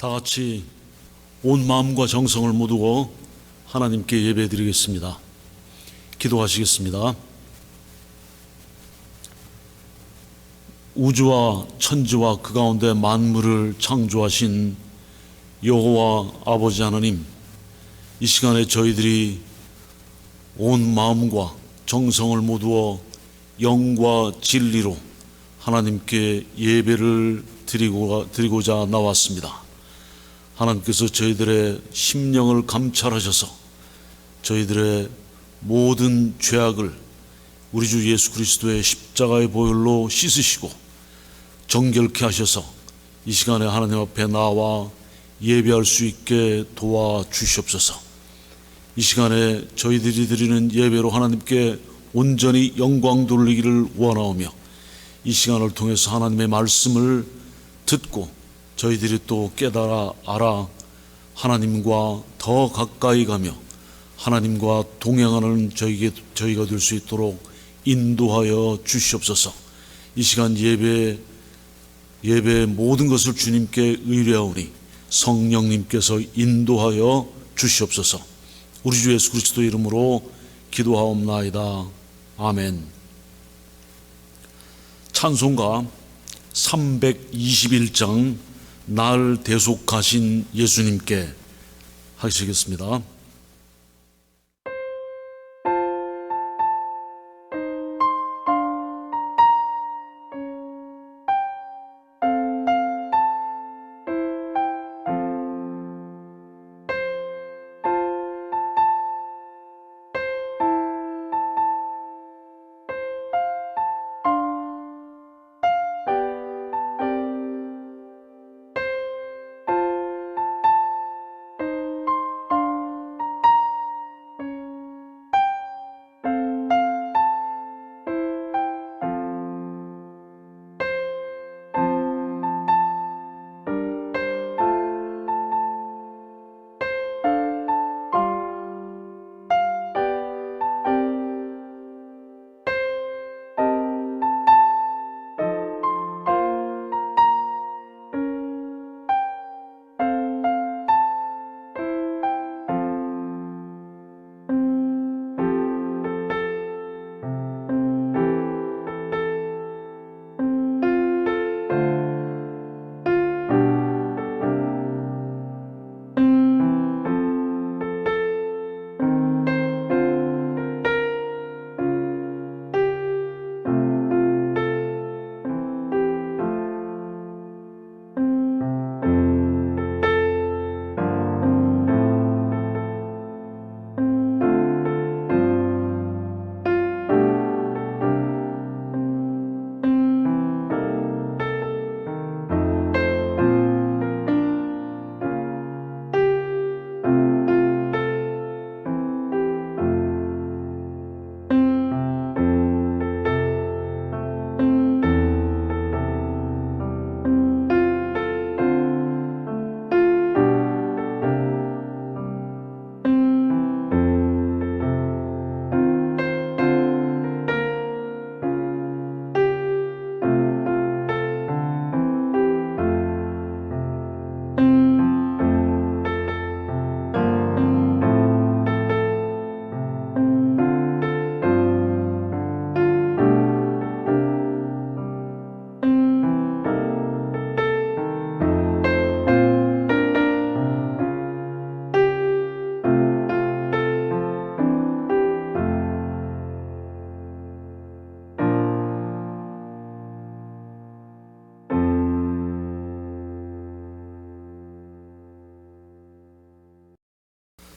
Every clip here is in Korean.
다 같이 온 마음과 정성을 모두어 하나님께 예배드리겠습니다. 기도하시겠습니다. 우주와 천지와 그 가운데 만물을 창조하신 여호와 아버지 하나님, 이 시간에 저희들이 온 마음과 정성을 모두어 영과 진리로 하나님께 예배를 드리고자 나왔습니다. 하나님께서 저희들의 심령을 감찰하셔서 저희들의 모든 죄악을 우리 주 예수 그리스도의 십자가의 보혈로 씻으시고 정결케 하셔서 이 시간에 하나님 앞에 나와 예배할 수 있게 도와주시옵소서. 이 시간에 저희들이 드리는 예배로 하나님께 온전히 영광 돌리기를 원하오며, 이 시간을 통해서 하나님의 말씀을 듣고 저희들이 또 깨달아 알아 하나님과 더 가까이 가며 하나님과 동행하는 저희가 될 수 있도록 인도하여 주시옵소서. 이 시간 예배의 모든 것을 주님께 의뢰하오니 성령님께서 인도하여 주시옵소서. 우리 주 예수 그리스도 이름으로 기도하옵나이다. 아멘. 찬송가 321장 날 대속하신 예수님께 하시겠습니다.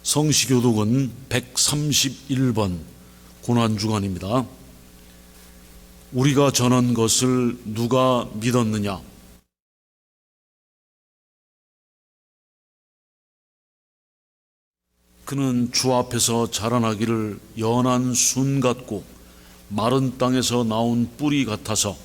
성시교독은 131번 고난주간입니다. 우리가 전한 것을 누가 믿었느냐? 그는 주 앞에서 자라나기를 연한 순 같고 마른 땅에서 나온 뿌리 같아서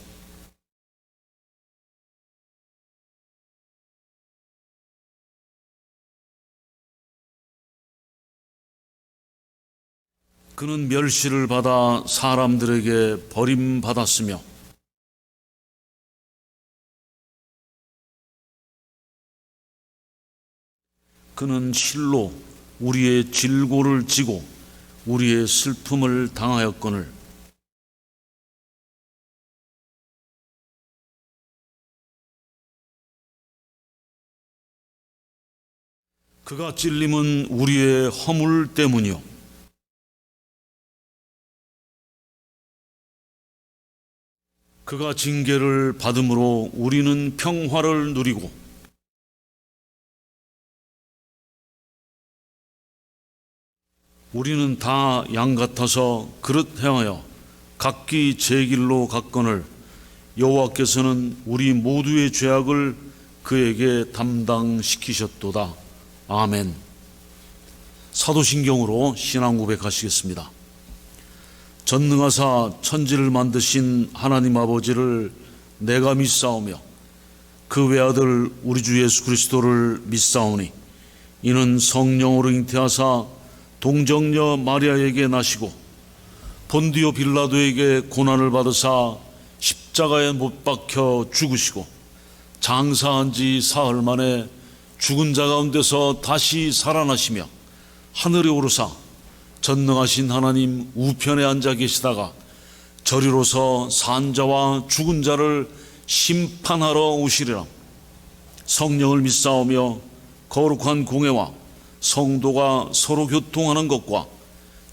그는 멸시를 받아 사람들에게 버림받았으며 그는 실로 우리의 질고를 지고 우리의 슬픔을 당하였거늘 그가 찔림은 우리의 허물 때문이요 그가 징계를 받음으로 우리는 평화를 누리고 우리는 다 양 같아서 그릇 행하여 각기 제 길로 갔거늘 여호와께서는 우리 모두의 죄악을 그에게 담당시키셨도다. 아멘. 사도신경으로 신앙 고백하시겠습니다. 전능하사 천지를 만드신 하나님 아버지를 내가 믿사오며 그 외아들 우리 주 예수 그리스도를 믿사오니 이는 성령으로 잉태하사 동정녀 마리아에게 나시고 본디오 빌라도에게 고난을 받으사 십자가에 못 박혀 죽으시고 장사한 지 사흘 만에 죽은 자 가운데서 다시 살아나시며 하늘에 오르사 전능하신 하나님 우편에 앉아 계시다가 저리로서 산자와 죽은 자를 심판하러 오시리라. 성령을 믿사오며 거룩한 공회와 성도가 서로 교통하는 것과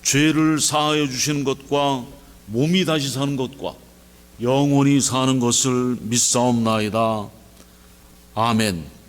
죄를 사하여 주시는 것과 몸이 다시 사는 것과 영원히 사는 것을 믿사옵나이다. 아멘.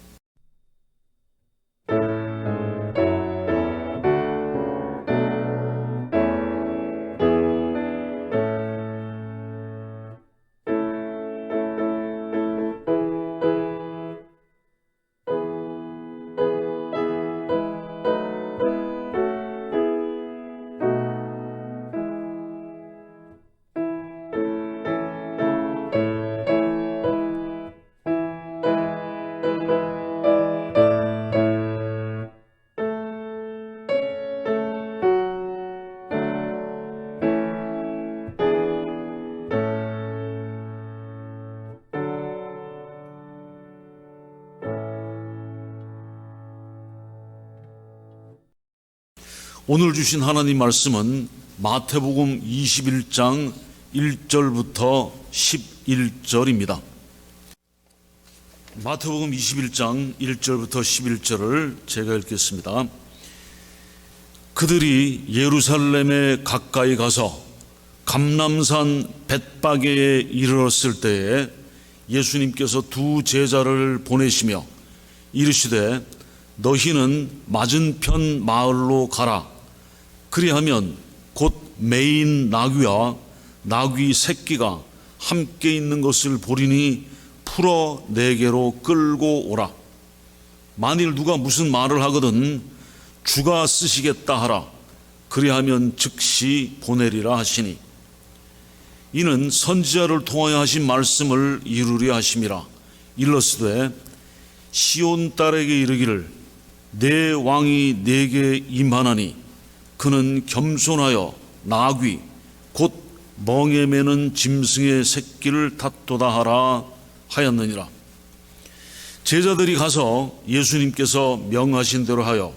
오늘 주신 하나님 말씀은 마태복음 21장 1절부터 11절입니다. 마태복음 21장 1절부터 11절을 제가 읽겠습니다. 그들이 예루살렘에 가까이 가서 감람산 벳바게에 이르렀을 때에 예수님께서 두 제자를 보내시며 이르시되 너희는 맞은편 마을로 가라. 그리하면 곧 매인 나귀와 나귀 새끼가 함께 있는 것을 보리니 풀어 내게로 끌고 오라. 만일 누가 무슨 말을 하거든 주가 쓰시겠다 하라. 그리하면 즉시 보내리라 하시니 이는 선지자를 통하여 하신 말씀을 이루려 하심이라. 일러스되 시온 딸에게 이르기를 내 왕이 내게 임하나니 그는 겸손하여 나귀 곧 멍에 매는 짐승의 새끼를 탔도다 하라 하였느니라. 제자들이 가서 예수님께서 명하신 대로 하여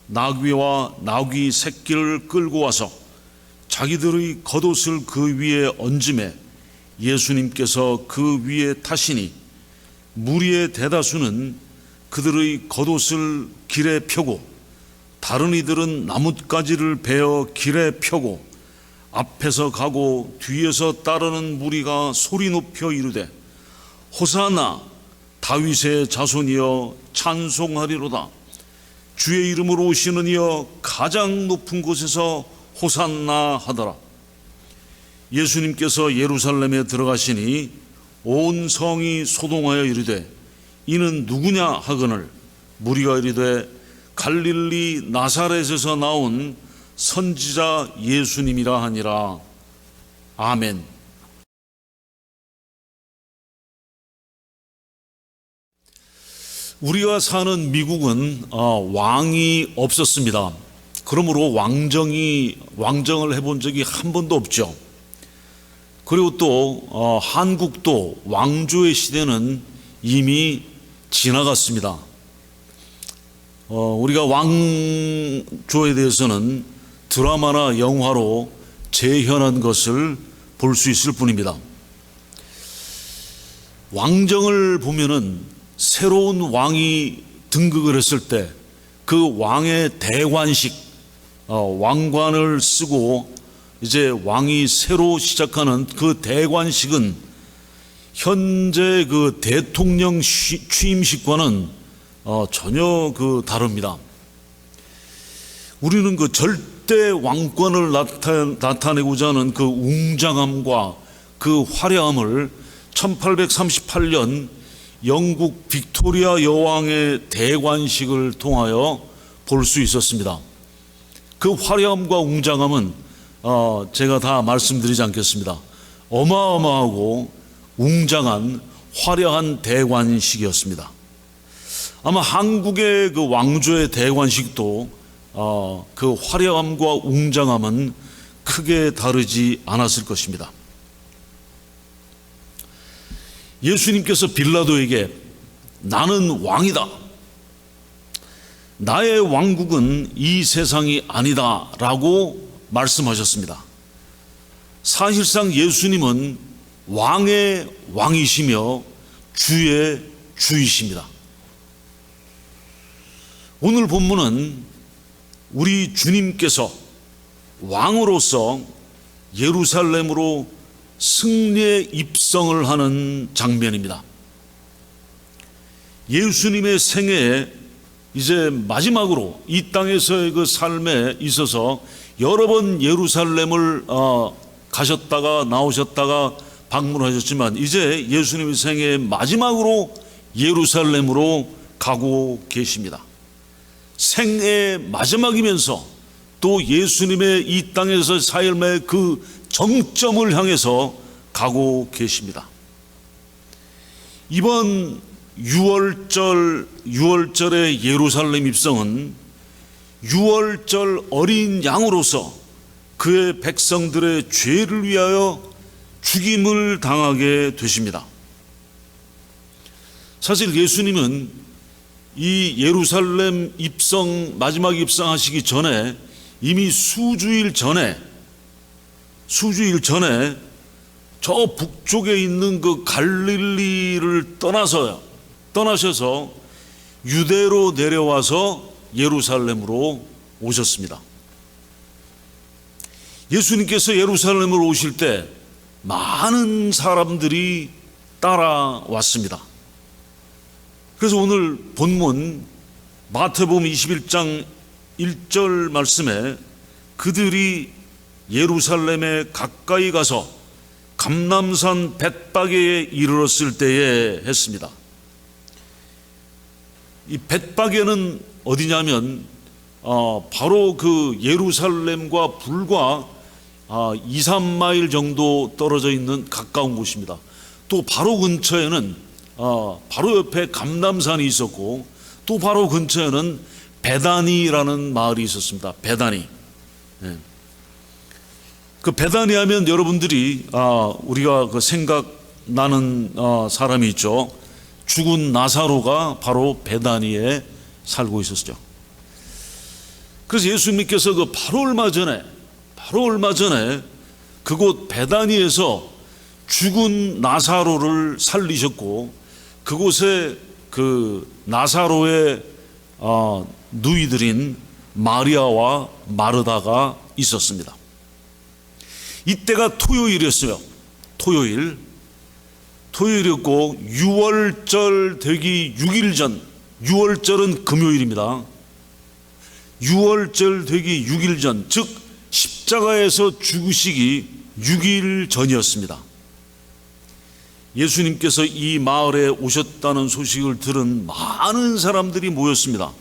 나귀와 나귀 새끼를 끌고 와서 자기들의 겉옷을 그 위에 얹음에 예수님께서 그 위에 타시니 무리의 대다수는 그들의 겉옷을 길에 펴고 다른 이들은 나뭇가지를 베어 길에 펴고 앞에서 가고 뒤에서 따르는 무리가 소리 높여 이르되 호산나 다윗의 자손이여 찬송하리로다. 주의 이름으로 오시는 이여 가장 높은 곳에서 호산나 하더라. 예수님께서 예루살렘에 들어가시니 온 성이 소동하여 이르되 이는 누구냐 하거늘 무리가 이르되 갈릴리 나사렛에서 나온 선지자 예수님이라 하니라. 아멘. 우리가 사는 미국은 왕이 없었습니다. 그러므로 왕정을 해본 적이 한 번도 없죠. 그리고 또 한국도 왕조의 시대는 이미 지나갔습니다. 우리가 왕조에 대해서는 드라마나 영화로 재현한 것을 볼 수 있을 뿐입니다. 왕정을 보면은 새로운 왕이 등극을 했을 때 그 왕의 대관식, 왕관을 쓰고 이제 왕이 새로 시작하는 그 대관식은 현재 그 대통령 취임식과는 전혀 다릅니다. 우리는 그 절대 왕권을 나타내고자 하는 그 웅장함과 그 화려함을 1838년 영국 빅토리아 여왕의 대관식을 통하여 볼 수 있었습니다. 그 화려함과 웅장함은 제가 다 말씀드리지 않겠습니다. 어마어마하고 웅장한 화려한 대관식이었습니다. 아마 한국의 그 왕조의 대관식도 그 화려함과 웅장함은 크게 다르지 않았을 것입니다. 예수님께서 빌라도에게 나는 왕이다, 나의 왕국은 이 세상이 아니다 라고 말씀하셨습니다. 사실상 예수님은 왕의 왕이시며 주의 주이십니다. 오늘 본문은 우리 주님께서 왕으로서 예루살렘으로 승리의 입성을 하는 장면입니다. 예수님의 생애에 이제 마지막으로 이 땅에서의 그 삶에 있어서 여러 번 예루살렘을 가셨다가 나오셨다가 방문하셨지만 이제 예수님의 생애의 마지막으로 예루살렘으로 가고 계십니다. 생애의 마지막이면서 또 예수님의 이 땅에서 삶의 그 정점을 향해서 가고 계십니다. 이번 6월절의 예루살렘 입성은 6월절 어린 양으로서 그의 백성들의 죄를 위하여 죽임을 당하게 되십니다. 사실 예수님은 이 예루살렘 입성, 마지막 입성하시기 전에 이미 수주일 전에 저 북쪽에 있는 그 갈릴리를 떠나셔서 유대로 내려와서 예루살렘으로 오셨습니다. 예수님께서 예루살렘으로 오실 때 많은 사람들이 따라왔습니다. 그래서 오늘 본문 마태복음 21장 1절 말씀에 그들이 예루살렘에 가까이 가서 감람산 벳바게에 이르렀을 때에 했습니다. 이 벳바게는 어디냐면 바로 그 예루살렘과 불과 2, 3마일 정도 떨어져 있는 가까운 곳입니다. 또 바로 근처에는 바로 옆에 감람산이 있었고 또 바로 근처에는 베다니라는 마을이 있었습니다. 베다니. 그 베다니 하면 여러분들이 우리가 그 생각나는 사람이 있죠. 죽은 나사로가 바로 베다니에 살고 있었죠. 그래서 예수님께서 그 바로 얼마 전에 그곳 베다니에서 죽은 나사로를 살리셨고 그곳에 그 나사로의 누이들인 마리아와 마르다가 있었습니다. 이때가 토요일이었어요. 토요일이었고 6월절 되기 6일 전, 6월절은 금요일입니다. 6월절 되기 6일 전, 즉 십자가에서 죽으시기 6일 전이었습니다. 예수님께서 이 마을에 오셨다는 소식을 들은 많은 사람들이 모였습니다.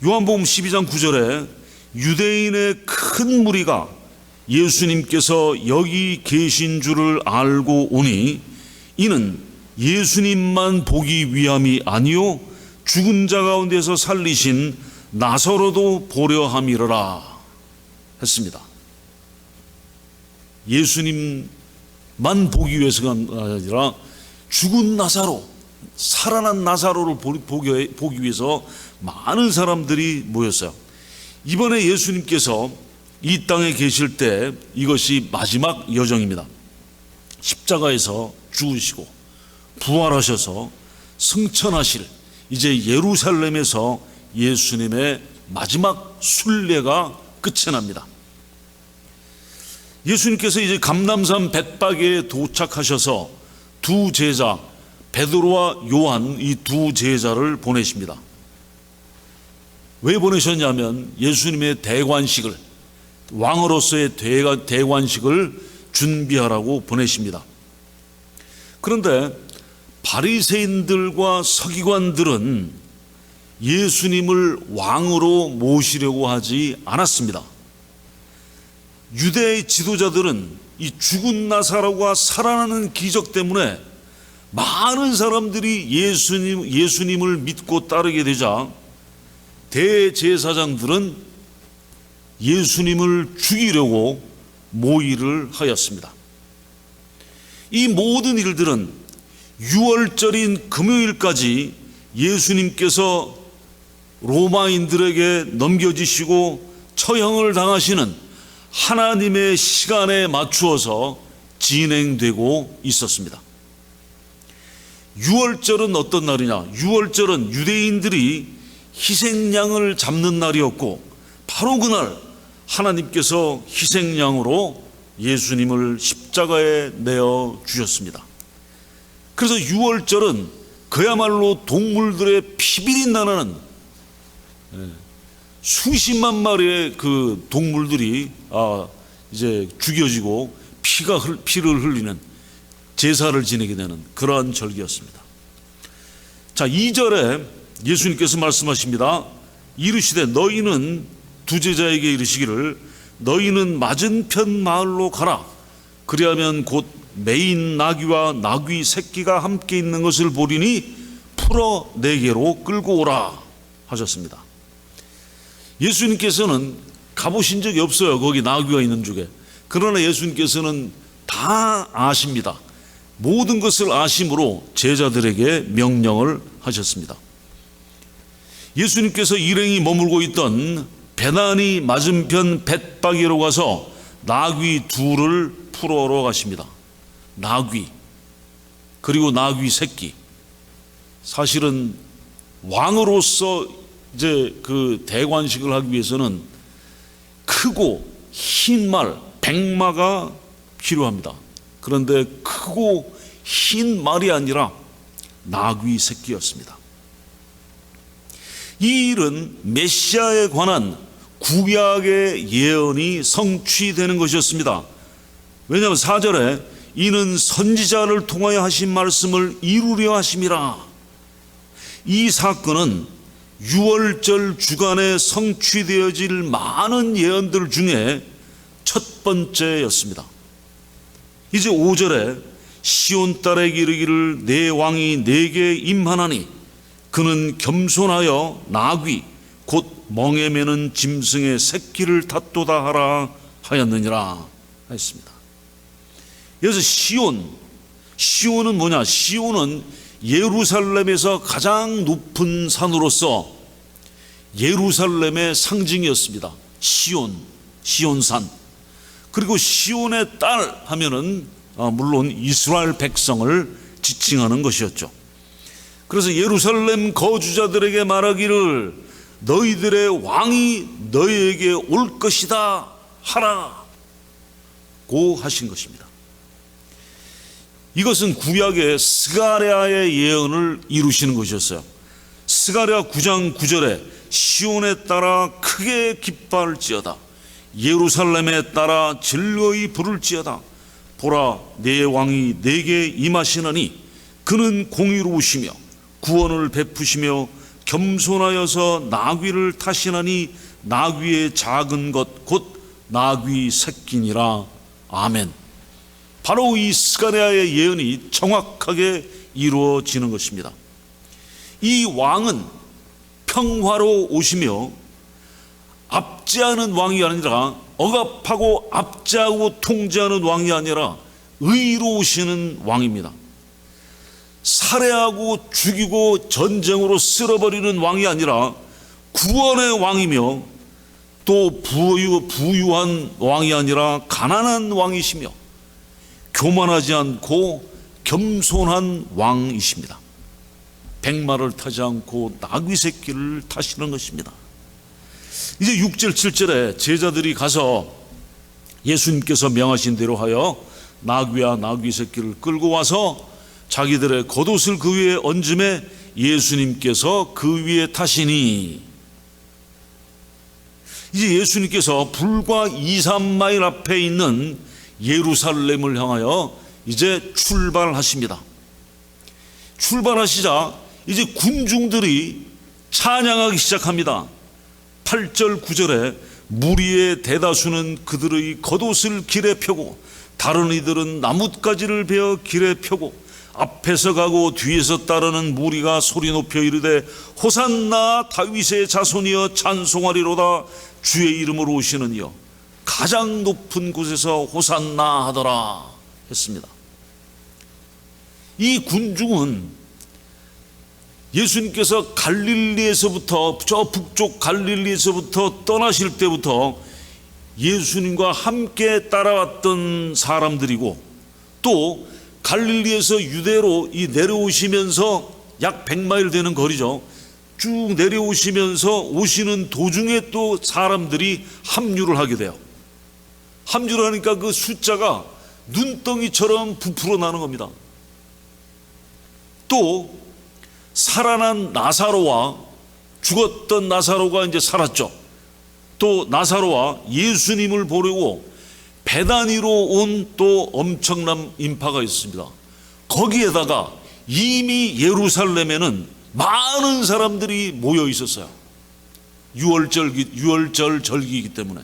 요한복음 12장 9절에 유대인의 큰 무리가 예수님께서 여기 계신 줄을 알고 오니 이는 예수님만 보기 위함이 아니요 죽은 자 가운데서 살리신 나사로도 보려 함이로라 했습니다. 예수님만 보기 위해서가 아니라 죽은 나사로, 살아난 나사로를 보기 위해서 많은 사람들이 모였어요. 이번에 예수님께서 이 땅에 계실 때 이것이 마지막 여정입니다. 십자가에서 죽으시고 부활하셔서 승천하실 이제 예루살렘에서 예수님의 마지막 순례가 끝이 납니다. 예수님께서 이제 감람산 벳박에 도착하셔서 두 제자 베드로와 요한 이 두 제자를 보내십니다. 왜 보내셨냐면 예수님의 대관식을 왕으로서의 대관식을 준비하라고 보내십니다. 그런데 바리새인들과 서기관들은 예수님을 왕으로 모시려고 하지 않았습니다. 유대의 지도자들은 이 죽은 나사로가 살아나는 기적 때문에 많은 사람들이 예수님을 믿고 따르게 되자 대제사장들은 예수님을 죽이려고 모의를 하였습니다. 이 모든 일들은 유월절인 금요일까지 예수님께서 로마인들에게 넘겨지시고 처형을 당하시는 하나님의 시간에 맞추어서 진행되고 있었습니다. 유월절은 어떤 날이냐? 유월절은 유대인들이 희생양을 잡는 날이었고 바로 그날 하나님께서 희생양으로 예수님을 십자가에 내어 주셨습니다. 그래서 유월절은 그야말로 동물들의 피비린 나는 수십만 마리의 그 동물들이 이제 죽여지고 피를 흘리는 제사를 지내게 되는 그러한 절기였습니다. 자, 2절에 예수님께서 말씀하십니다. 이르시되 너희는 두 제자에게 이르시기를 너희는 맞은편 마을로 가라. 그리하면 곧 매인 나귀와 나귀 새끼가 함께 있는 것을 보리니 풀어 내게로 끌고 오라 하셨습니다. 예수님께서는 가보신 적이 없어요. 거기 나귀가 있는 쪽에. 그러나 예수님께서는 다 아십니다. 모든 것을 아심으로 제자들에게 명령을 하셨습니다. 예수님께서 일행이 머물고 있던 베나니 맞은편 벳바기로 가서 나귀 둘을 풀어러 가십니다. 나귀 그리고 나귀 새끼. 사실은 왕으로서 이제 그 대관식을 하기 위해서는 크고 흰 말, 백마가 필요합니다. 그런데 크고 흰 말이 아니라 나귀 새끼였습니다. 이 일은 메시아에 관한 구약의 예언이 성취되는 것이었습니다. 왜냐하면 4절에 이는 선지자를 통하여 하신 말씀을 이루려 하심이라. 이 사건은 유월절 주간에 성취되어질 많은 예언들 중에 첫 번째였습니다. 이제 5절에 시온 딸에게 이르기를 내 왕이 내게 임하나니 그는 겸손하여 나귀 곧 멍에 매는 짐승의 새끼를 탔도다 하라 하였느니라 했습니다. 여기서 시온은 뭐냐? 시온은 예루살렘에서 가장 높은 산으로서 예루살렘의 상징이었습니다. 시온산. 그리고 시온의 딸 하면은 물론 이스라엘 백성을 지칭하는 것이었죠. 그래서 예루살렘 거주자들에게 말하기를 너희들의 왕이 너희에게 올 것이다 하라고 하신 것입니다. 이것은 구약의 스가랴의 예언을 이루시는 것이었어요. 스가랴 9장 9절에 시온에 따라 크게 기뻐할지어다 예루살렘에 따라 즐거이 부를지어다 보라 내 왕이 내게 임하시느니 그는 공의로우시며 구원을 베푸시며 겸손하여서 나귀를 타시나니 나귀의 작은 것 곧 나귀 새끼니라. 아멘. 바로 이 스가랴의 예언이 정확하게 이루어지는 것입니다. 이 왕은 평화로 오시며 압제하는 왕이 아니라 억압하고 압제하고 통제하는 왕이 아니라 의로 오시는 왕입니다. 살해하고 죽이고 전쟁으로 쓸어버리는 왕이 아니라 구원의 왕이며 또 부유한 왕이 아니라 가난한 왕이시며 교만하지 않고 겸손한 왕이십니다. 백마를 타지 않고 나귀 새끼를 타시는 것입니다. 이제 6절 7절에 제자들이 가서 예수님께서 명하신 대로 하여 나귀와 나귀 새끼를 끌고 와서 자기들의 겉옷을 그 위에 얹음에 예수님께서 그 위에 타시니, 이제 예수님께서 불과 2-3마일 앞에 있는 예루살렘을 향하여 이제 출발하십니다. 출발하시자 이제 군중들이 찬양하기 시작합니다. 8절 9절에 무리의 대다수는 그들의 겉옷을 길에 펴고 다른 이들은 나뭇가지를 베어 길에 펴고 앞에서 가고 뒤에서 따르는 무리가 소리 높여 이르되 호산나 다윗의 자손이여 찬송하리로다 주의 이름으로 오시는 이여 가장 높은 곳에서 호산나 하더라 했습니다. 이 군중은 예수님께서 갈릴리에서부터, 저 북쪽 갈릴리에서부터 떠나실 때부터 예수님과 함께 따라왔던 사람들이고, 또 갈릴리에서 유대로 이 내려오시면서 약 100마일 되는 거리죠. 쭉 내려오시면서 오시는 도중에 또 사람들이 합류를 하게 돼요. 합류를 하니까 그 숫자가 눈덩이처럼 부풀어 나는 겁니다. 또 살아난 나사로와 죽었던 나사로가 이제 살았죠. 또 나사로와 예수님을 보려고 베다니로 온 또 엄청난 인파가 있습니다. 거기에다가 이미 예루살렘에는 많은 사람들이 모여 있었어요. 유월절 절기이기 때문에.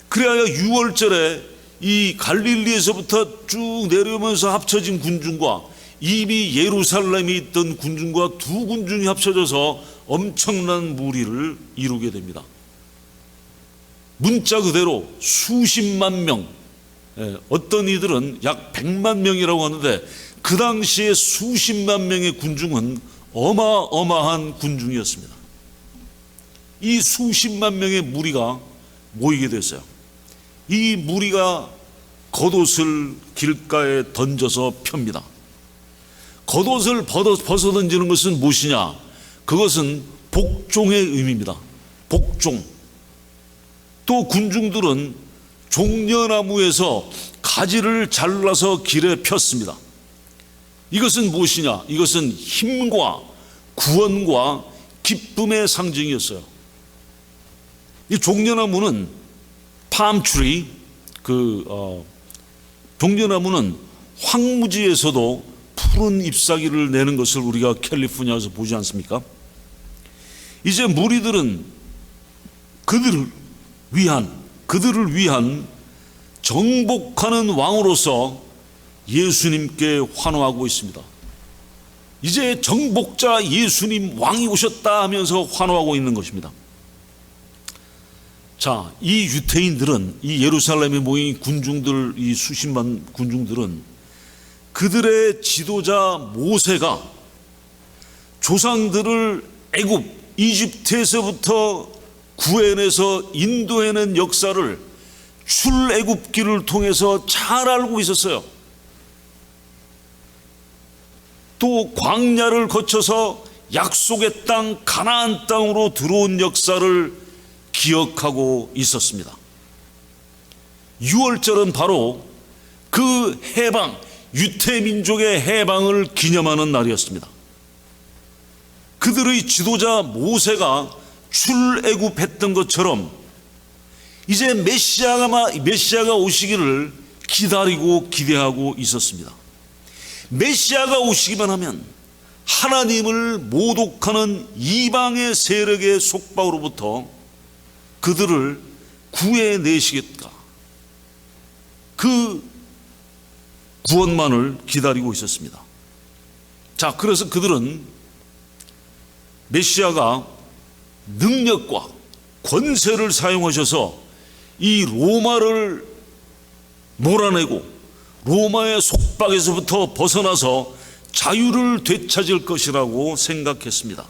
그래야 유월절에 이 갈릴리에서부터 쭉 내려오면서 합쳐진 군중과 이미 예루살렘에 있던 군중과 두 군중이 합쳐져서 엄청난 무리를 이루게 됩니다. 문자 그대로 수십만 명, 어떤 이들은 약 100만 명이라고 하는데 그 당시에 수십만 명의 군중은 어마어마한 군중이었습니다. 이 수십만 명의 무리가 모이게 됐어요. 이 무리가 겉옷을 길가에 던져서 펴니다. 겉옷을 벗어 던지는 것은 무엇이냐? 그것은 복종의 의미입니다. 복종. 또 군중들은 종려나무에서 가지를 잘라서 길에 폈습니다. 이것은 무엇이냐? 이것은 힘과 구원과 기쁨의 상징이었어요. 이 종려나무는 팜트리, 종려나무는 황무지에서도 푸른 잎사귀를 내는 것을 우리가 캘리포니아에서 보지 않습니까? 이제 무리들은 그들을 위한 정복하는 왕으로서 예수님께 환호하고 있습니다. 이제 정복자 예수님 왕이 오셨다 하면서 환호하고 있는 것입니다. 자, 이 유태인들은, 이 예루살렘에 모인 군중들, 이 수십만 군중들은 그들의 지도자 모세가 조상들을 애굽, 이집트에서부터 구해내서 인도해낸 역사를 출애굽기를 통해서 잘 알고 있었어요. 또 광야를 거쳐서 약속의 땅 가나안 땅으로 들어온 역사를 기억하고 있었습니다. 유월절은 바로 그 해방, 유태민족의 해방을 기념하는 날이었습니다. 그들의 지도자 모세가 출애굽했던 것처럼 이제 메시아가 오시기를 기다리고 기대하고 있었습니다. 메시아가 오시기만 하면 하나님을 모독하는 이방의 세력의 속박으로부터 그들을 구해내시겠다. 그 구원만을 기다리고 있었습니다. 자, 그래서 그들은 메시아가 능력과 권세를 사용하셔서 이 로마를 몰아내고 로마의 속박에서부터 벗어나서 자유를 되찾을 것이라고 생각했습니다.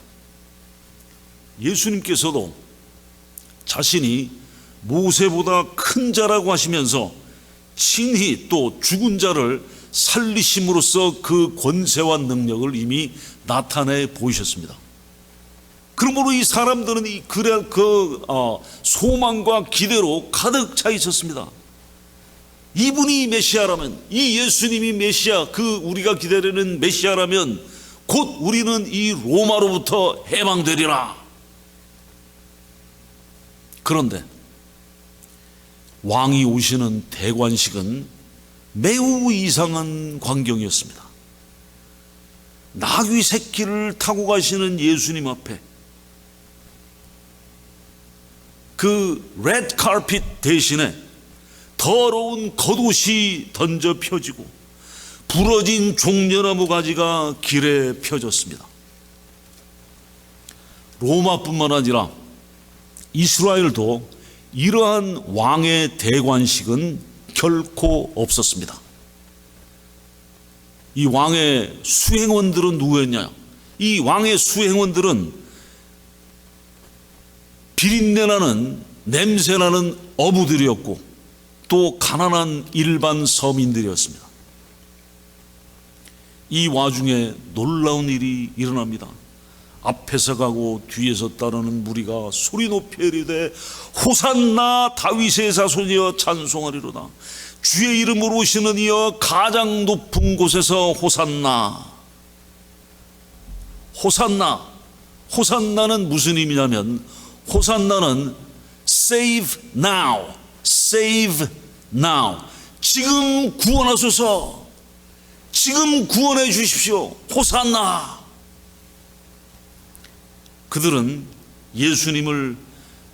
예수님께서도 자신이 모세보다 큰 자라고 하시면서 친히 또 죽은 자를 살리심으로써 그 권세와 능력을 이미 나타내 보이셨습니다. 그러므로 이 사람들은 소망과 기대로 가득 차 있었습니다. 이분이 메시아라면, 이 예수님이 메시아, 우리가 기다리는 메시아라면 곧 우리는 이 로마로부터 해방되리라. 그런데 왕이 오시는 대관식은 매우 이상한 광경이었습니다. 나귀 새끼를 타고 가시는 예수님 앞에 그 레드 카펫 대신에 더러운 겉옷이 던져 펴지고 부러진 종려나무 가지가 길에 펴졌습니다. 로마뿐만 아니라 이스라엘도 이러한 왕의 대관식은 결코 없었습니다. 이 왕의 수행원들은 누구였냐? 이 왕의 수행원들은 비린내나는 냄새나는 어부들이었고 또 가난한 일반 서민들이었습니다. 이 와중에 놀라운 일이 일어납니다. 앞에서 가고 뒤에서 따르는 무리가 소리 높이 이르되 호산나 다윗의 자손이여 찬송하리로다. 주의 이름으로 오시는 이여 가장 높은 곳에서 호산나. 호산나. 호산나는 무슨 의미냐면 호산나는 save now, save now. 지금 구원하소서. 지금 구원해 주십시오. 호산나. 그들은 예수님을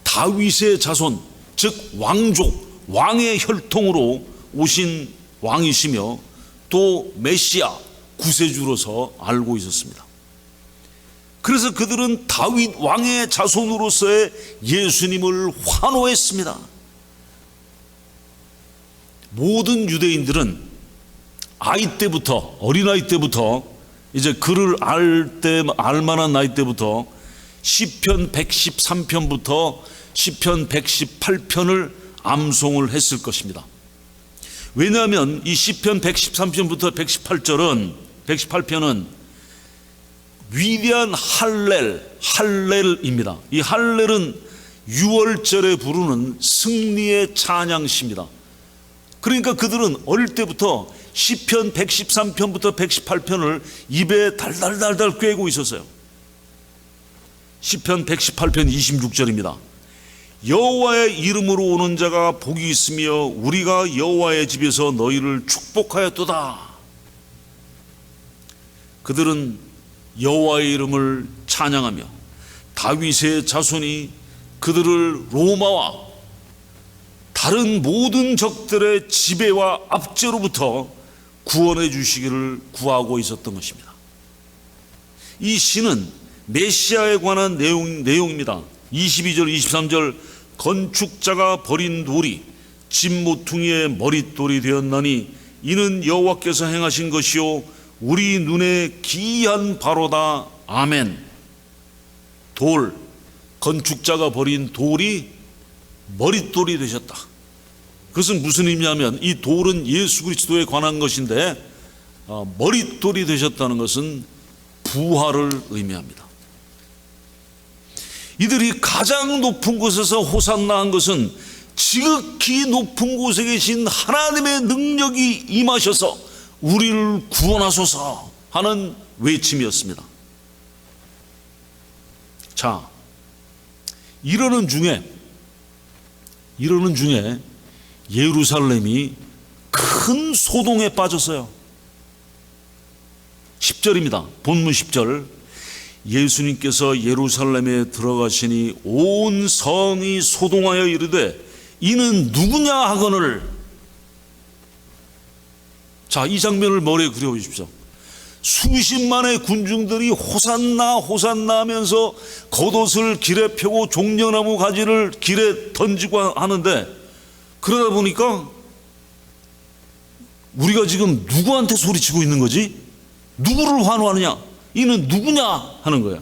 다윗의 자손, 즉 왕족, 왕의 혈통으로 오신 왕이시며 또 메시아, 구세주로서 알고 있었습니다. 그래서 그들은 다윗 왕의 자손으로서의 예수님을 환호했습니다. 모든 유대인들은 아이 때부터, 어린아이 때부터 이제 그를 알 만한 나이 때부터 시편 113편부터 시편 118편을 암송을 했을 것입니다. 왜냐하면 이 시편 113편부터 118편은 위대한 할렐입니다. 이 할렐은 6월절에 부르는 승리의 찬양시입니다. 그러니까 그들은 어릴 때부터 시편 113편부터 118편을 입에 달달달달 꿰고 있었어요. 시편 118편 26절입니다. 여호와의 이름으로 오는 자가 복이 있으며 우리가 여호와의 집에서 너희를 축복하였도다. 그들은 여호와의 이름을 찬양하며 다윗의 자손이 그들을 로마와 다른 모든 적들의 지배와 압제로부터 구원해 주시기를 구하고 있었던 것입니다. 이 시는 메시아에 관한 내용입니다. 22절 23절 건축자가 버린 돌이 집 모퉁이의 머릿돌이 되었나니 이는 여호와께서 행하신 것이요 우리 눈에 기이한 바로다. 아멘. 돌, 건축자가 버린 돌이 머릿돌이 되셨다. 그것은 무슨 의미냐면 이 돌은 예수 그리스도에 관한 것인데 머릿돌이 되셨다는 것은 부활을 의미합니다. 이들이 가장 높은 곳에서 호산나 한 것은 지극히 높은 곳에 계신 하나님의 능력이 임하셔서 우리를 구원하소서 하는 외침이었습니다. 자, 이러는 중에 예루살렘이 큰 소동에 빠졌어요. 10절입니다. 본문 10절. 예수님께서 예루살렘에 들어가시니 온 성이 소동하여 이르되 이는 누구냐 하거늘. 자, 이 장면을 머리에 그려보십시오. 수십만의 군중들이 호산나 호산나 하면서 겉옷을 길에 펴고 종려나무 가지를 길에 던지고 하는데, 그러다 보니까 우리가 지금 누구한테 소리치고 있는 거지? 누구를 환호하느냐? 이는 누구냐 하는 거야.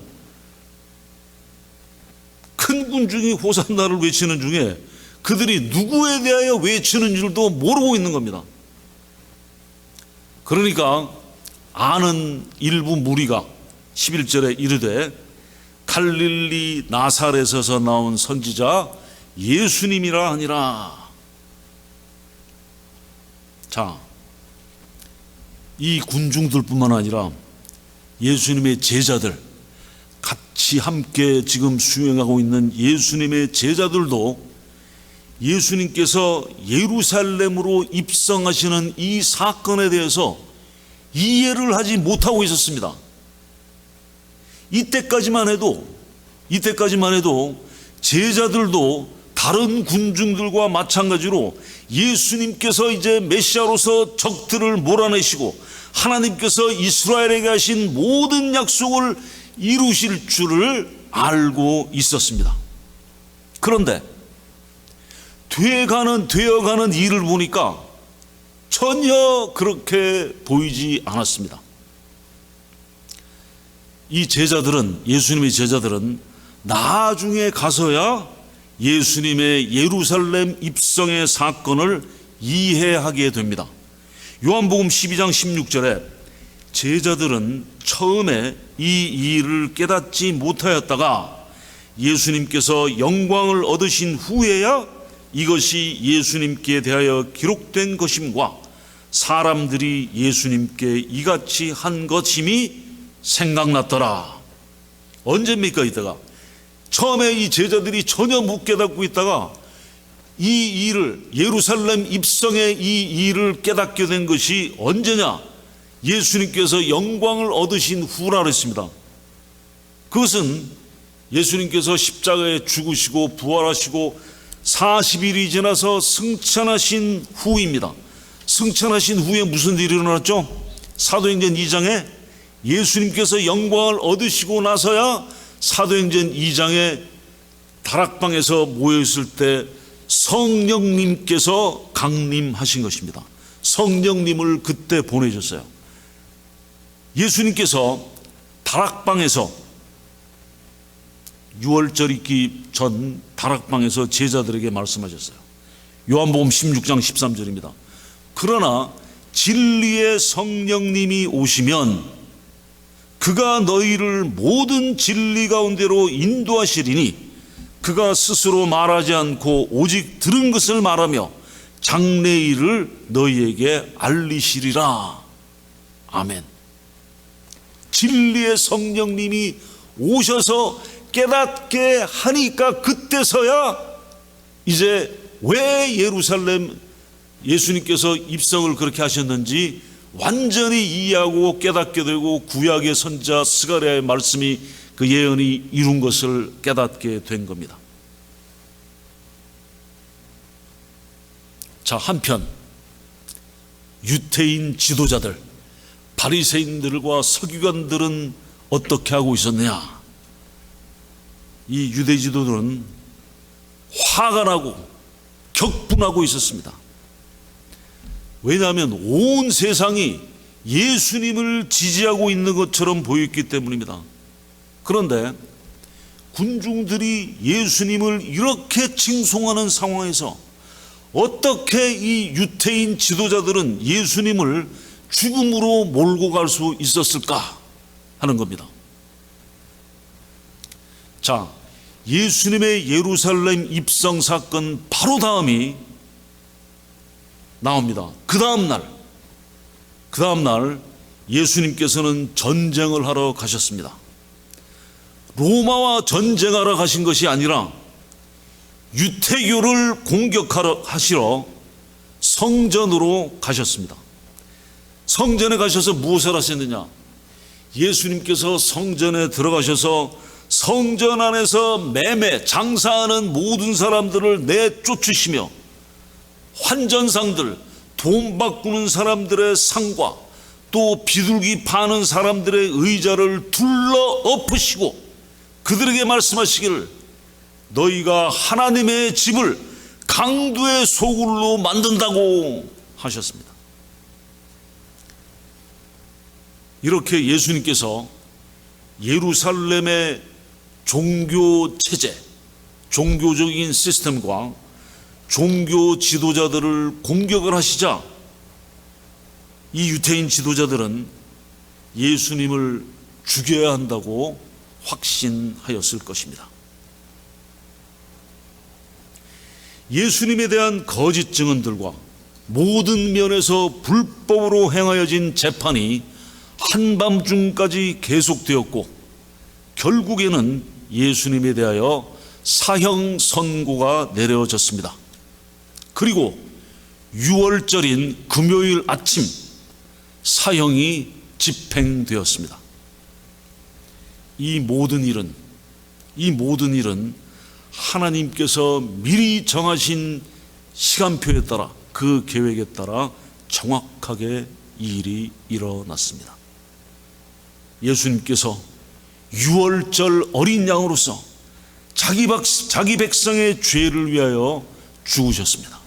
큰 군중이 호산나를 외치는 중에 그들이 누구에 대하여 외치는 줄도 모르고 있는 겁니다. 그러니까 아는 일부 무리가 11절에 이르되 갈릴리 나사렛에서 나온 선지자 예수님이라 하니라. 자, 이 군중들뿐만 아니라 예수님의 제자들, 같이 함께 지금 수행하고 있는 예수님의 제자들도 예수님께서 예루살렘으로 입성하시는 이 사건에 대해서 이해를 하지 못하고 있었습니다. 이때까지만 해도 제자들도 다른 군중들과 마찬가지로 예수님께서 이제 메시아로서 적들을 몰아내시고 하나님께서 이스라엘에게 하신 모든 약속을 이루실 줄을 알고 있었습니다. 그런데 되어가는 일을 보니까 전혀 그렇게 보이지 않았습니다. 예수님의 제자들은 나중에 가서야 예수님의 예루살렘 입성의 사건을 이해하게 됩니다. 요한복음 12장 16절에 제자들은 처음에 이 일을 깨닫지 못하였다가 예수님께서 영광을 얻으신 후에야 이것이 예수님께 대하여 기록된 것임과 사람들이 예수님께 이같이 한 것임이 생각났더라. 언제입니까? 이때가 처음에 이 제자들이 전혀 못 깨닫고 있다가 이 일을, 예루살렘 입성의 이 일을 깨닫게 된 것이 언제냐? 예수님께서 영광을 얻으신 후라 그랬습니다. 그것은 예수님께서 십자가에 죽으시고 부활하시고 40일이 지나서 승천하신 후입니다. 승천하신 후에 무슨 일이 일어났죠? 사도행전 2장에 예수님께서 영광을 얻으시고 나서야 사도행전 2장에 다락방에서 모여있을 때 성령님께서 강림하신 것입니다. 성령님을 그때 보내셨어요. 예수님께서 다락방에서 6월절 있기 전 다락방에서 제자들에게 말씀하셨어요. 요한복음 16장 13절입니다. 그러나 진리의 성령님이 오시면 그가 너희를 모든 진리 가운데로 인도하시리니 그가 스스로 말하지 않고 오직 들은 것을 말하며 장래일을 너희에게 알리시리라. 아멘. 진리의 성령님이 오셔서 깨닫게 하니까 그때서야 이제 왜 예수님께서 입성을 그렇게 하셨는지 완전히 이해하고 깨닫게 되고 구약의 선지자 스가랴의 말씀이 그 예언이 이룬 것을 깨닫게 된 겁니다. 자, 한편 유태인 지도자들, 바리새인들과 서기관들은 어떻게 하고 있었느냐? 이 유대 지도들은 화가 나고 격분하고 있었습니다. 왜냐하면 온 세상이 예수님을 지지하고 있는 것처럼 보였기 때문입니다. 그런데 군중들이 예수님을 이렇게 칭송하는 상황에서 어떻게 이 유태인 지도자들은 예수님을 죽음으로 몰고 갈 수 있었을까 하는 겁니다. 자, 예수님의 예루살렘 입성 사건 바로 다음이 나옵니다. 그 다음날 예수님께서는 전쟁을 하러 가셨습니다. 로마와 전쟁하러 가신 것이 아니라 유태교를 공격하러 하시러 성전으로 가셨습니다. 성전에 가셔서 무엇을 하셨느냐? 예수님께서 성전에 들어가셔서 성전 안에서 장사하는 모든 사람들을 내쫓으시며 환전상들, 돈 바꾸는 사람들의 상과 또 비둘기 파는 사람들의 의자를 둘러 엎으시고 그들에게 말씀하시기를 너희가 하나님의 집을 강도의 소굴로 만든다고 하셨습니다. 이렇게 예수님께서 예루살렘의 종교 체제, 종교적인 시스템과 종교 지도자들을 공격을 하시자 이 유태인 지도자들은 예수님을 죽여야 한다고 확신하였을 것입니다. 예수님에 대한 거짓 증언들과 모든 면에서 불법으로 행하여진 재판이 한밤중까지 계속되었고 결국에는 예수님에 대하여 사형 선고가 내려졌습니다. 그리고 6월절인 금요일 아침 사형이 집행되었습니다. 이 모든 일은 하나님께서 미리 정하신 시간표에 따라 그 계획에 따라 정확하게 이 일이 일어났습니다. 예수님께서 6월절 어린 양으로서 자기 백성의 죄를 위하여 죽으셨습니다.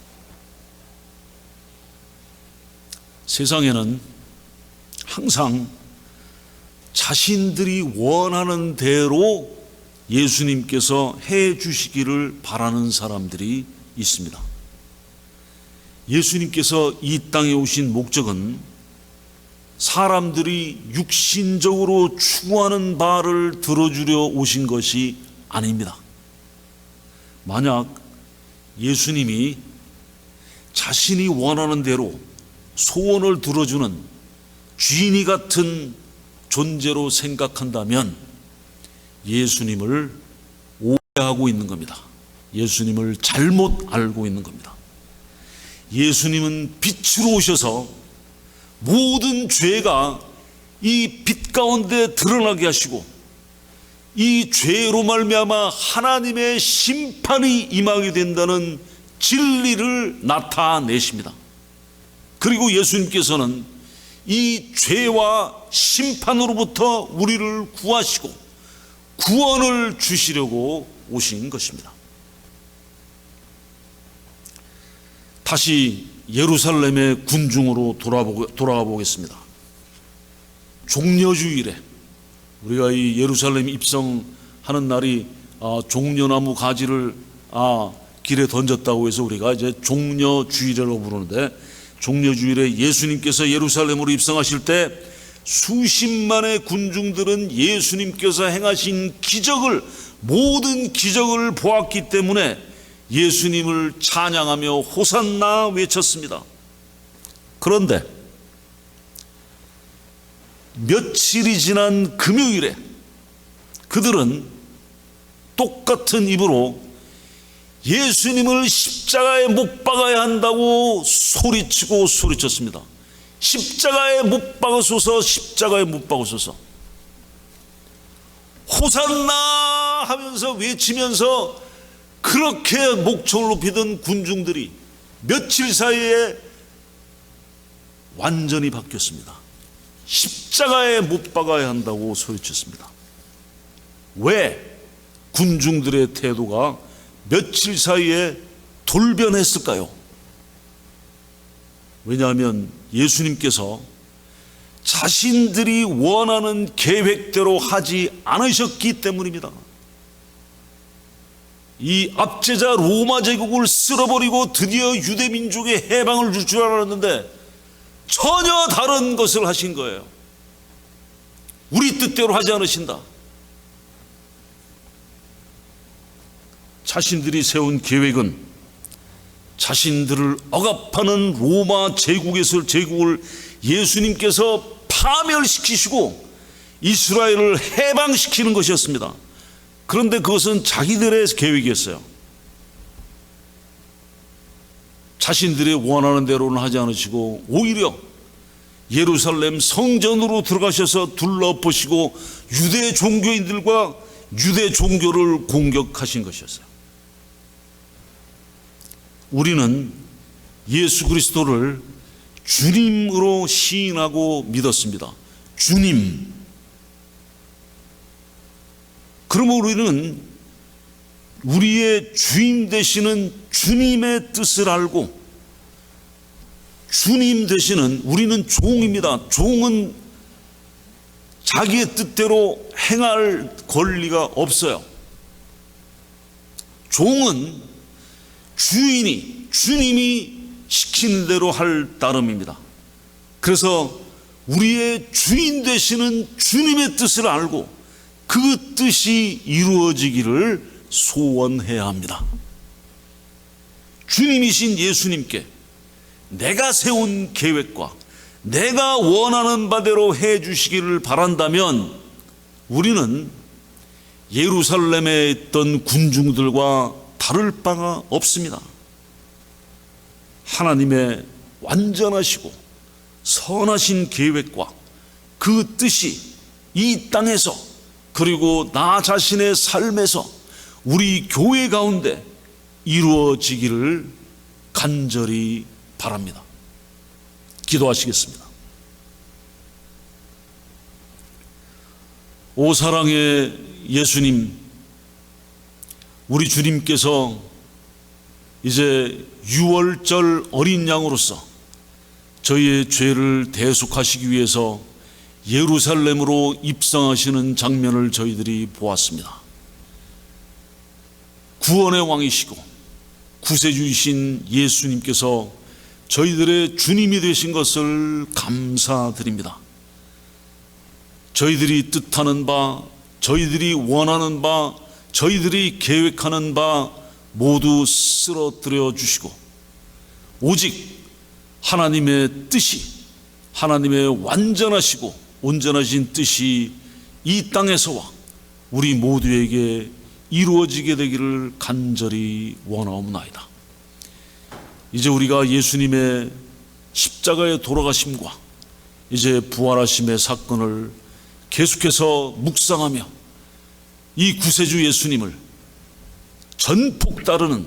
세상에는 항상 자신들이 원하는 대로 예수님께서 해 주시기를 바라는 사람들이 있습니다. 예수님께서 이 땅에 오신 목적은 사람들이 육신적으로 추구하는 바를 들어주려 오신 것이 아닙니다. 만약 예수님이 자신이 원하는 대로 소원을 들어주는 쥐니 같은 존재로 생각한다면 예수님을 오해하고 있는 겁니다. 예수님을 잘못 알고 있는 겁니다. 예수님은 빛으로 오셔서 모든 죄가 이 빛 가운데 드러나게 하시고 이 죄로 말미암아 하나님의 심판이 임하게 된다는 진리를 나타내십니다. 그리고 예수님께서는 이 죄와 심판으로부터 우리를 구하시고 구원을 주시려고 오신 것입니다. 다시 예루살렘의 군중으로 돌아가 보겠습니다. 종려주일에 우리가 이 예루살렘 입성하는 날이 종려나무 가지를 길에 던졌다고 해서 우리가 이제 종려주일이라고 부르는데, 종려주일에 예수님께서 예루살렘으로 입성하실 때 수십만의 군중들은 예수님께서 행하신 모든 기적을 보았기 때문에 예수님을 찬양하며 호산나 외쳤습니다. 그런데 며칠이 지난 금요일에 그들은 똑같은 입으로 예수님을 십자가에 못 박아야 한다고 소리쳤습니다. 십자가에 못 박으소서, 십자가에 못 박으소서. 호산나 하면서 외치면서 그렇게 목청을 높이던 군중들이 며칠 사이에 완전히 바뀌었습니다. 십자가에 못 박아야 한다고 소리쳤습니다. 왜 군중들의 태도가 며칠 사이에 돌변했을까요? 왜냐하면 예수님께서 자신들이 원하는 계획대로 하지 않으셨기 때문입니다. 이 압제자 로마 제국을 쓸어버리고 드디어 유대 민족의 해방을 줄 줄 알았는데 전혀 다른 것을 하신 거예요. 우리 뜻대로 하지 않으신다. 자신들이 세운 계획은 자신들을 억압하는 로마 제국을 예수님께서 파멸시키시고 이스라엘을 해방시키는 것이었습니다. 그런데 그것은 자기들의 계획이었어요. 자신들이 원하는 대로는 하지 않으시고 오히려 예루살렘 성전으로 들어가셔서 둘러보시고 유대 종교인들과 유대 종교를 공격하신 것이었어요. 우리는 예수 그리스도를 주님으로 시인하고 믿었습니다. 주님. 그러면 우리는 우리의 주인 되시는 주님의 뜻을 알고, 주님 되시는 우리는 종입니다. 종은 자기의 뜻대로 행할 권리가 없어요. 종은 주님이 시키는 대로 할 따름입니다. 그래서 우리의 주인 되시는 주님의 뜻을 알고 그 뜻이 이루어지기를 소원해야 합니다. 주님이신 예수님께 내가 세운 계획과 내가 원하는 바대로 해 주시기를 바란다면 우리는 예루살렘에 있던 군중들과 다를 바가 없습니다. 하나님의 완전하시고 선하신 계획과 그 뜻이 이 땅에서 그리고 나 자신의 삶에서 우리 교회 가운데 이루어지기를 간절히 바랍니다. 기도하시겠습니다. 오 사랑의 예수님, 우리 주님께서 이제 유월절 어린 양으로서 저희의 죄를 대속하시기 위해서 예루살렘으로 입성하시는 장면을 저희들이 보았습니다. 구원의 왕이시고 구세주이신 예수님께서 저희들의 주님이 되신 것을 감사드립니다. 저희들이 뜻하는 바, 저희들이 원하는 바, 저희들이 계획하는 바 모두 쓰러뜨려 주시고 오직 하나님의 뜻이, 하나님의 완전하시고 온전하신 뜻이 이 땅에서와 우리 모두에게 이루어지게 되기를 간절히 원하옵나이다. 이제 우리가 예수님의 십자가의 돌아가심과 이제 부활하심의 사건을 계속해서 묵상하며 이 구세주 예수님을 전폭 따르는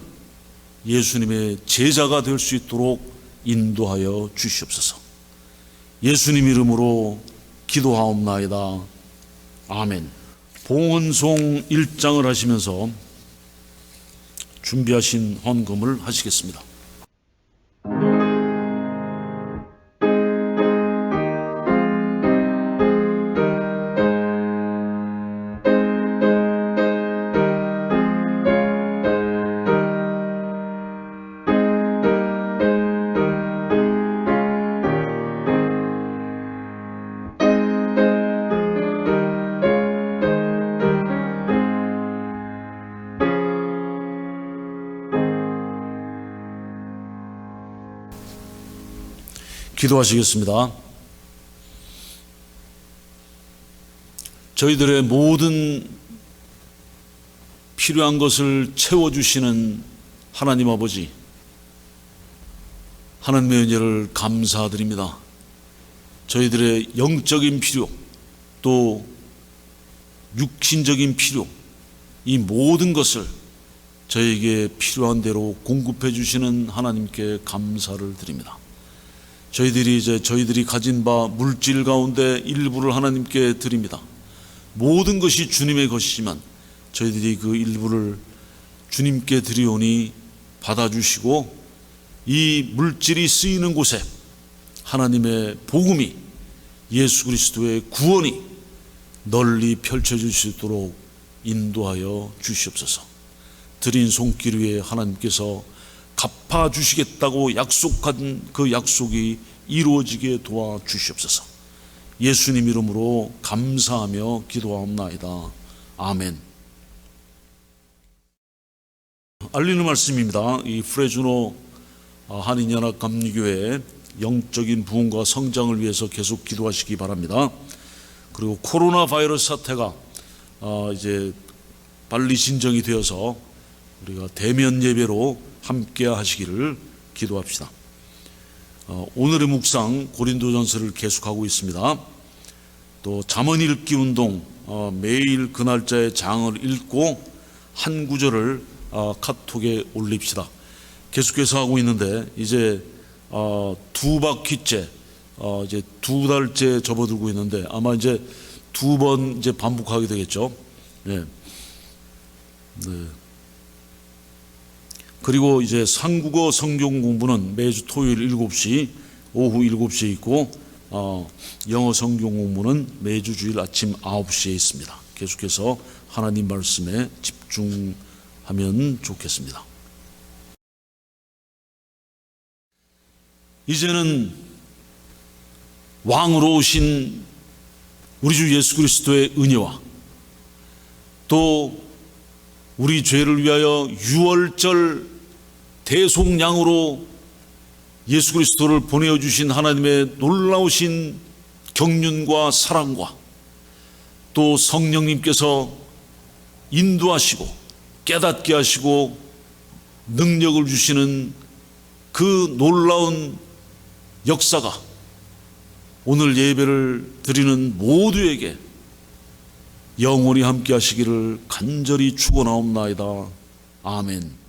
예수님의 제자가 될 수 있도록 인도하여 주시옵소서. 예수님 이름으로 기도하옵나이다. 아멘. 봉헌송 1장을 하시면서 준비하신 헌금을 하시겠습니다. 기도하시겠습니다. 저희들의 모든 필요한 것을 채워주시는 하나님 아버지, 하나님의 은혜를 감사드립니다. 저희들의 영적인 필요, 또 육신적인 필요, 이 모든 것을 저희에게 필요한 대로 공급해 주시는 하나님께 감사를 드립니다. 저희들이 가진 바 물질 가운데 일부를 하나님께 드립니다. 모든 것이 주님의 것이지만 저희들이 그 일부를 주님께 드리오니 받아주시고 이 물질이 쓰이는 곳에 하나님의 복음이, 예수 그리스도의 구원이 널리 펼쳐질 수 있도록 인도하여 주시옵소서. 드린 손길 위에 하나님께서 갚아주시겠다고 약속한 그 약속이 이루어지게 도와주시옵소서. 예수님 이름으로 감사하며 기도하옵나이다. 아멘. 알리는 말씀입니다. 이 프레주노 한인연합 감리교회의 영적인 부흥과 성장을 위해서 계속 기도하시기 바랍니다. 그리고 코로나 바이러스 사태가 이제 빨리 진정이 되어서 우리가 대면 예배로 함께 하시기를 기도합시다. 오늘의 묵상 고린도전서를 계속하고 있습니다. 또 잠언 읽기 운동, 매일 그 날짜의 장을 읽고 한 구절을 카톡에 올립시다. 계속해서 하고 있는데 이제 두 바퀴째, 이제 두 달째 접어들고 있는데 아마 이제 두 번 이제 반복하게 되겠죠. 네. 네. 그리고 이제 한국어 성경 공부는 매주 토요일 7시, 오후 7시에 있고 영어 성경 공부는 매주 주일 아침 9시에 있습니다. 계속해서 하나님 말씀에 집중하시기 하면 좋겠습니다. 이제는 왕으로 오신 우리 주 예수 그리스도의 은혜와 또 우리 죄를 위하여 유월절 대속양으로 예수 그리스도를 보내어 주신 하나님의 놀라우신 경륜과 사랑과 또 성령님께서 인도하시고 깨닫게 하시고 능력을 주시는 그 놀라운 역사가 오늘 예배를 드리는 모두에게 영원히 함께 하시기를 간절히 축원하옵나이다. 아멘.